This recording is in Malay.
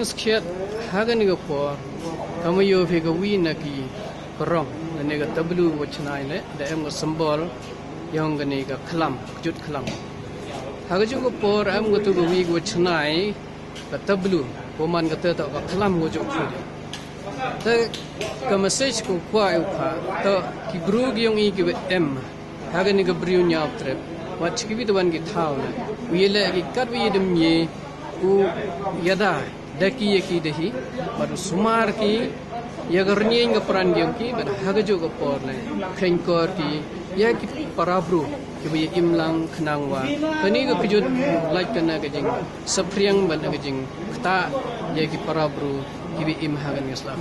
Sekiat harga ni gapa, kami yo fika win lagi korong, ni ga tablu wacana ini, dah em sembol yang ni ga khlam, jut khlam. Harga juga por em ga tu wi wacana ini ga tablu, poman ga tu ga khlam go jok fudi. Ta ka message ko kwa upa, ta ki gru gi yang i gi em, harga ni ga briu nyap trip, wat ki bi tuan gi thau na, wi le gi kat wi dem ye, u yada. Daki yaki dahi, baru sumar ki, ya garnieng ke peran yang ki, baru hagajo ke porle, kengkor ki, ya ki parabru, ki bi imlang kenangwa, pani ke pijut like kena kejing, sepriang bal kejing, kta ya ki parabru, ki bi im hagan ngeslam.